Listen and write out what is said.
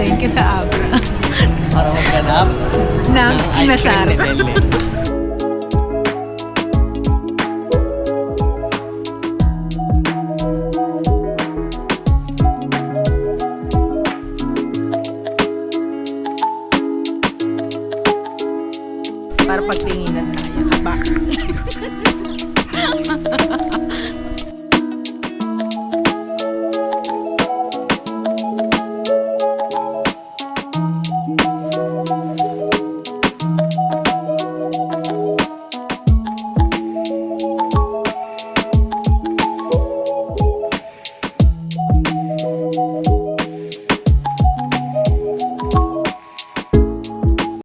mamalengke sa Abra Para maghanap ng ice cream inasal. ni Belen. Para pagtinginan tayo. Haba.